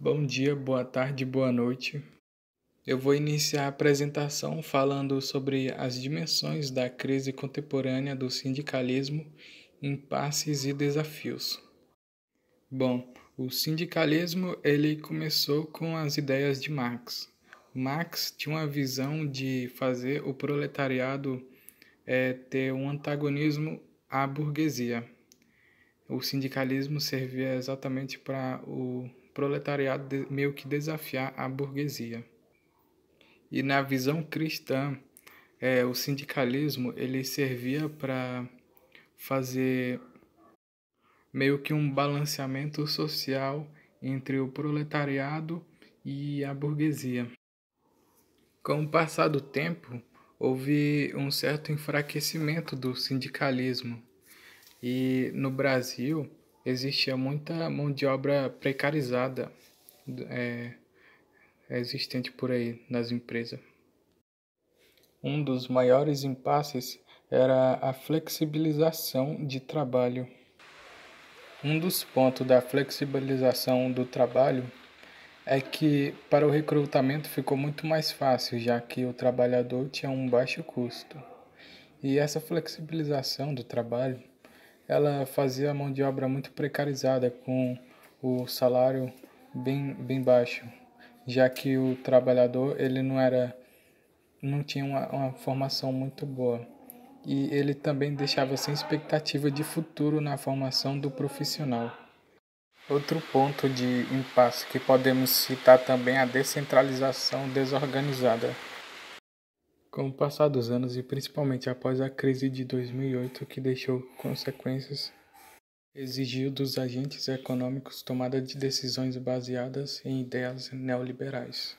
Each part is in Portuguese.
Bom dia, boa tarde, boa noite. Eu vou iniciar a apresentação falando sobre as dimensões da crise contemporânea do sindicalismo, impasses e desafios. Bom, o sindicalismo ele começou com as ideias de Marx. Marx tinha uma visão de fazer o proletariado ter um antagonismo à burguesia. O sindicalismo servia exatamente para o proletariado meio que desafiar a burguesia. E na visão cristã, o sindicalismo ele servia para fazer meio que um balanceamento social entre o proletariado e a burguesia. Com o passar do tempo, houve um certo enfraquecimento do sindicalismo. E no Brasil existia muita mão de obra precarizada existente por aí nas empresas. Um dos maiores impasses era a flexibilização de trabalho. Um dos pontos da flexibilização do trabalho é que para o recrutamento ficou muito mais fácil, já que o trabalhador tinha um baixo custo. E essa flexibilização do trabalho ela fazia a mão de obra muito precarizada, com o salário bem baixo, já que o trabalhador ele não tinha uma formação muito boa. E ele também deixava sem expectativa de futuro na formação do profissional. Outro ponto de impasse que podemos citar também é a descentralização desorganizada. Com o passar dos anos e principalmente após a crise de 2008, que deixou consequências, exigiu dos agentes econômicos tomada de decisões baseadas em ideias neoliberais.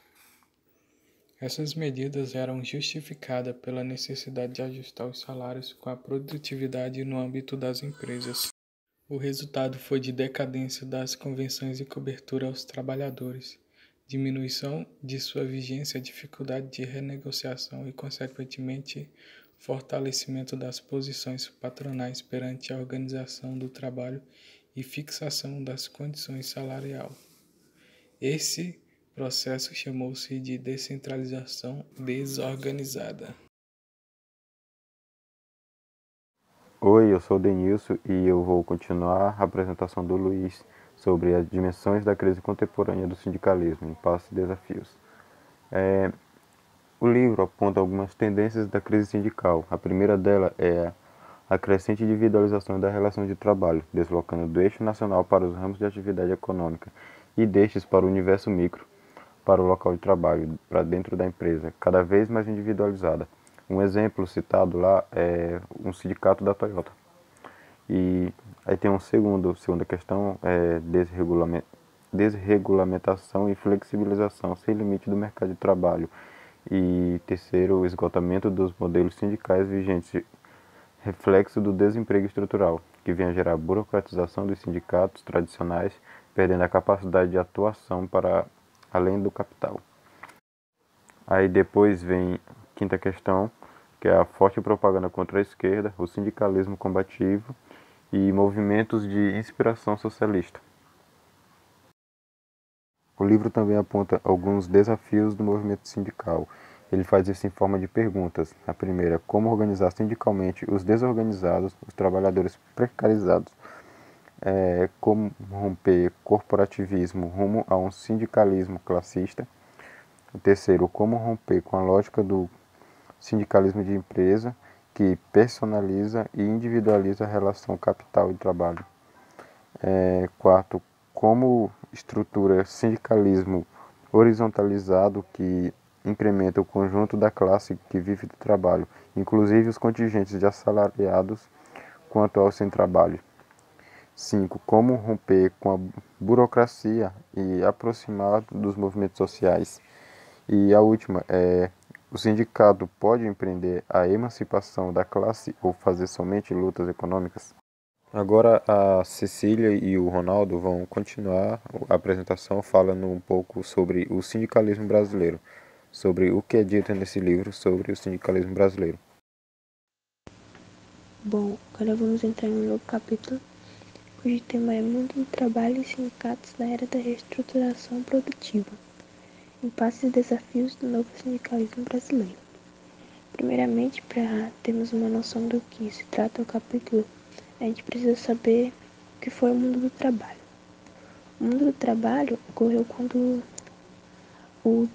Essas medidas eram justificadas pela necessidade de ajustar os salários com a produtividade no âmbito das empresas. O resultado foi de decadência das convenções de cobertura aos trabalhadores, diminuição de sua vigência, dificuldade de renegociação e, consequentemente, fortalecimento das posições patronais perante a organização do trabalho e fixação das condições salarial. Esse processo chamou-se de descentralização desorganizada. Oi, eu sou o Denilson e eu vou continuar a apresentação do Luiz sobre as dimensões da crise contemporânea do sindicalismo, impasses e desafios. O livro aponta algumas tendências da crise sindical. A primeira dela é a crescente individualização da relação de trabalho, deslocando do eixo nacional para os ramos de atividade econômica e destes para o universo micro, para o local de trabalho, para dentro da empresa, cada vez mais individualizada. Um exemplo citado lá é um sindicato da Toyota. E aí tem segunda questão, é desregulamentação e flexibilização sem limite do mercado de trabalho. E terceiro, o esgotamento dos modelos sindicais vigentes, reflexo do desemprego estrutural, que vem a gerar burocratização dos sindicatos tradicionais, perdendo a capacidade de atuação para além do capital. Aí depois vem a quinta questão, que é a forte propaganda contra a esquerda, o sindicalismo combativo e movimentos de inspiração socialista. O livro também aponta alguns desafios do movimento sindical. Ele faz isso em forma de perguntas. A primeira, como organizar sindicalmente os desorganizados, os trabalhadores precarizados. Como romper corporativismo rumo a um sindicalismo classista. O terceiro, como romper com a lógica do sindicalismo de empresa, que personaliza e individualiza a relação capital e trabalho. Quarto, como estrutura sindicalismo horizontalizado que incrementa o conjunto da classe que vive do trabalho, inclusive os contingentes de assalariados quanto ao sem trabalho. 5. Como romper com a burocracia e aproximar dos movimentos sociais. E a última é: o sindicato pode empreender a emancipação da classe ou fazer somente lutas econômicas? Agora a Cecília e o Ronaldo vão continuar a apresentação falando um pouco sobre o sindicalismo brasileiro, sobre o que é dito nesse livro sobre o sindicalismo brasileiro. Bom, agora vamos entrar no novo capítulo, cujo tema é Mundo do Trabalho e Sindicatos na Era da Reestruturação Produtiva. Impasses e desafios do novo sindicalismo brasileiro. Primeiramente, para termos uma noção do que se trata o capítulo, a gente precisa saber o que foi o mundo do trabalho. O mundo do trabalho ocorreu quando o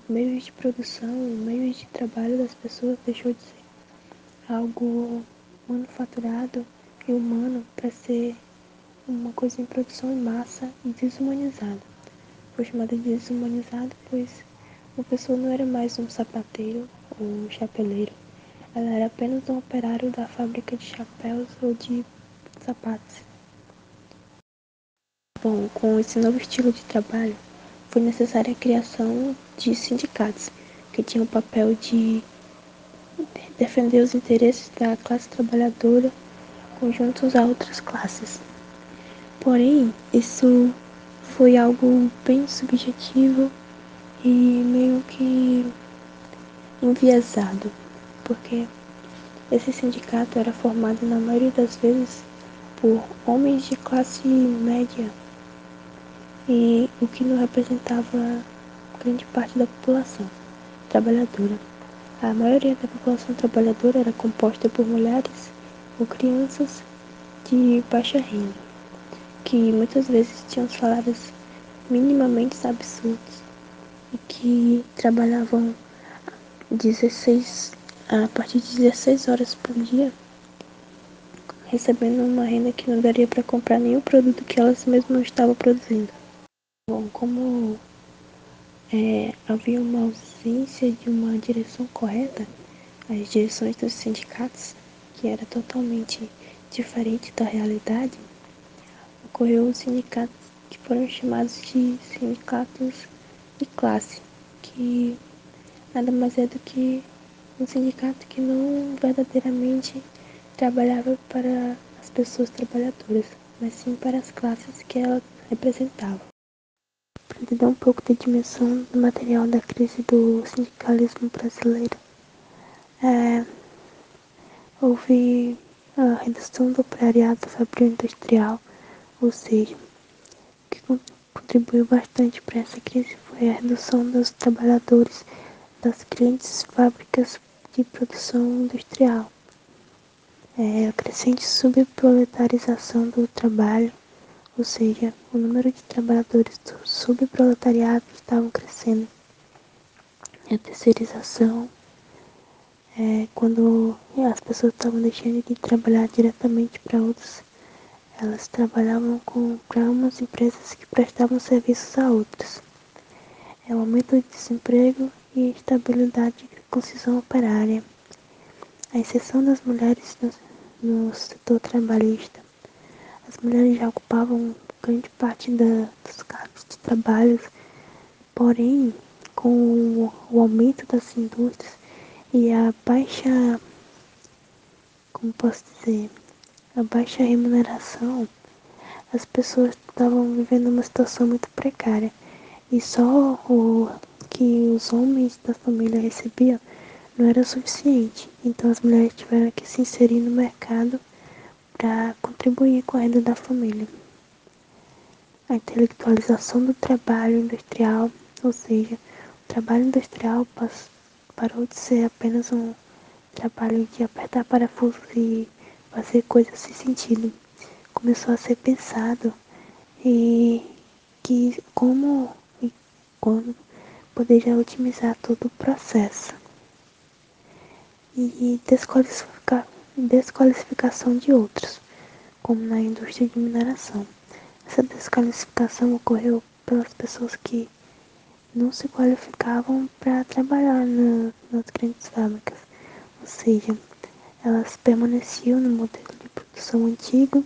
meio de produção, o meio de trabalho das pessoas deixou de ser algo manufaturado e humano para ser uma coisa em produção em massa e desumanizada. Foi chamada de desumanizada pois uma pessoa não era mais um sapateiro ou um chapeleiro, ela era apenas um operário da fábrica de chapéus ou de sapatos. Bom, com esse novo estilo de trabalho, foi necessária a criação de sindicatos, que tinham o papel de defender os interesses da classe trabalhadora conjuntos a outras classes. Porém, isso foi algo bem subjetivo e meio que enviesado, porque esse sindicato era formado na maioria das vezes por homens de classe média, e o que não representava grande parte da população trabalhadora. A maioria da população trabalhadora era composta por mulheres ou crianças de baixa renda, que muitas vezes tinham salários minimamente absurdos e que trabalhavam a partir de 16 horas por dia, recebendo uma renda que não daria para comprar nenhum produto que elas mesmas estavam produzindo. Bom, como havia uma ausência de uma direção correta, as direções dos sindicatos, que era totalmente diferente da realidade, ocorreu os sindicatos que foram chamados de sindicatos de classe, que nada mais é do que um sindicato que não verdadeiramente trabalhava para as pessoas trabalhadoras, mas sim para as classes que ela representava. Para dar um pouco de dimensão do material da crise do sindicalismo brasileiro, houve a redução do operariado fabril industrial, ou seja, o que contribuiu bastante para essa crise foi a redução dos trabalhadores das grandes fábricas de produção industrial, a crescente subproletarização do trabalho, ou seja, o número de trabalhadores do subproletariado estavam crescendo, a terceirização, quando as pessoas estavam deixando de trabalhar diretamente para outros, elas trabalhavam para umas empresas que prestavam serviços a outras. O aumento do desemprego e estabilidade da construção operária. A inserção das mulheres no setor trabalhista. As mulheres já ocupavam grande parte dos cargos de trabalho, porém, com o aumento das indústrias e a baixa, como posso dizer, a baixa remuneração, as pessoas estavam vivendo uma situação muito precária. E só o que os homens da família recebiam não era suficiente. Então as mulheres tiveram que se inserir no mercado para contribuir com a renda da família. A intelectualização do trabalho industrial, ou seja, o trabalho industrial parou de ser apenas um trabalho de apertar parafusos e fazer coisas sem sentido. Começou a ser pensado e que como e quando poderia otimizar todo o processo. E desqualificação de outros, como na indústria de mineração. Essa desqualificação ocorreu pelas pessoas que não se qualificavam para trabalhar nas grandes fábricas, ou seja, elas permaneciam no modelo de produção antigo,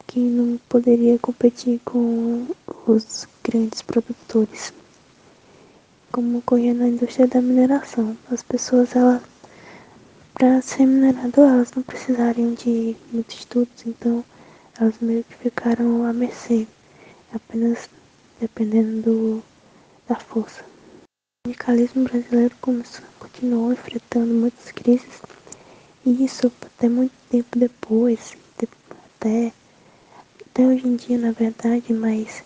que não poderia competir com os grandes produtores, como ocorria na indústria da mineração. As pessoas, para ser minerador, elas não precisariam de muitos estudos, então elas meio que ficaram à mercê, apenas dependendo da força. O sindicalismo brasileiro continuou enfrentando muitas crises, e isso até muito tempo depois, até hoje em dia, na verdade, mas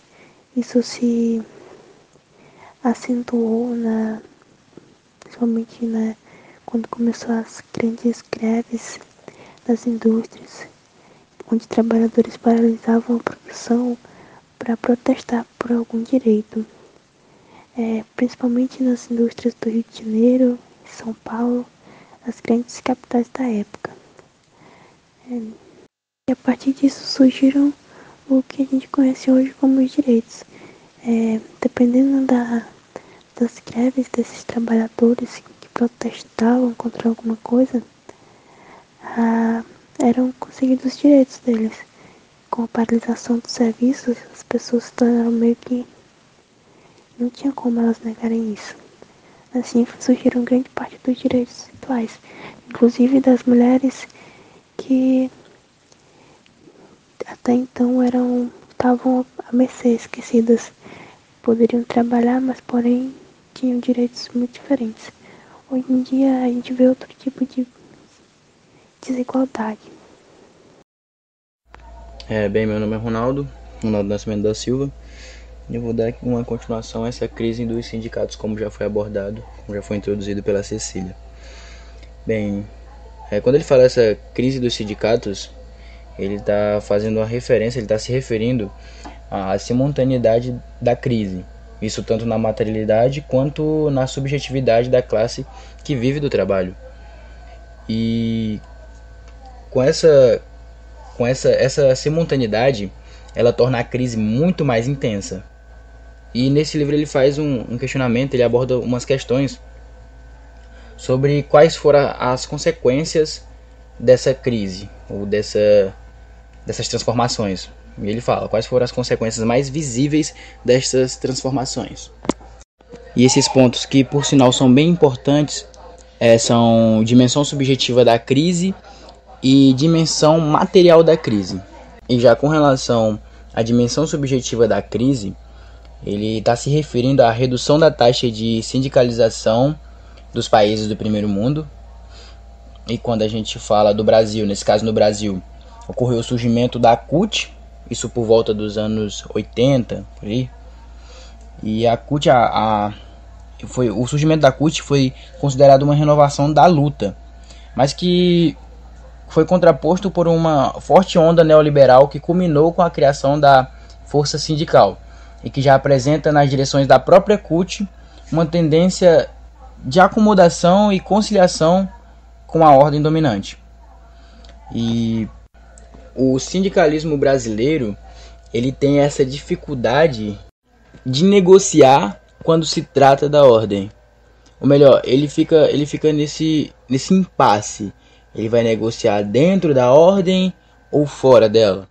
isso se acentuou principalmente quando começou as grandes greves das indústrias, onde trabalhadores paralisavam a produção para protestar por algum direito. Principalmente nas indústrias do Rio de Janeiro, São Paulo, as grandes capitais da época. E a partir disso surgiram o que a gente conhece hoje como os direitos. Dependendo das greves desses trabalhadores que protestavam contra alguma coisa, eram conseguidos os direitos deles. Com a paralisação dos serviços, as pessoas se tornaram meio que... não tinha como elas negarem isso. Assim surgiram grande parte dos direitos atuais, inclusive das mulheres que até então estavam à mercê, esquecidas. Poderiam trabalhar, mas porém tinham direitos muito diferentes. Hoje em dia a gente vê outro tipo de desigualdade. Bem, meu nome é Ronaldo Nascimento da Silva. Eu vou dar aqui uma continuação a essa crise dos sindicatos, como já foi abordado, como já foi introduzido pela Cecília. Bem, quando ele fala essa crise dos sindicatos, ele está fazendo uma referência, ele está se referindo à simultaneidade da crise. Isso tanto na materialidade quanto na subjetividade da classe que vive do trabalho. E com essa simultaneidade, ela torna a crise muito mais intensa. E nesse livro ele faz um questionamento, ele aborda umas questões sobre quais foram as consequências dessa crise, ou dessas transformações. E ele fala quais foram as consequências mais visíveis dessas transformações. E esses pontos, que por sinal são bem importantes, são dimensão subjetiva da crise e dimensão material da crise. E já com relação à dimensão subjetiva da crise, ele está se referindo à redução da taxa de sindicalização dos países do primeiro mundo. E quando a gente fala do Brasil, nesse caso no Brasil, ocorreu o surgimento da CUT, isso por volta dos anos 80, por aí. E a CUT, o surgimento da CUT foi considerado uma renovação da luta, mas que foi contraposto por uma forte onda neoliberal que culminou com a criação da força sindical, e que já apresenta nas direções da própria CUT uma tendência de acomodação e conciliação com a ordem dominante. E o sindicalismo brasileiro, ele tem essa dificuldade de negociar quando se trata da ordem. Ou melhor, ele fica nesse impasse. Ele vai negociar dentro da ordem ou fora dela.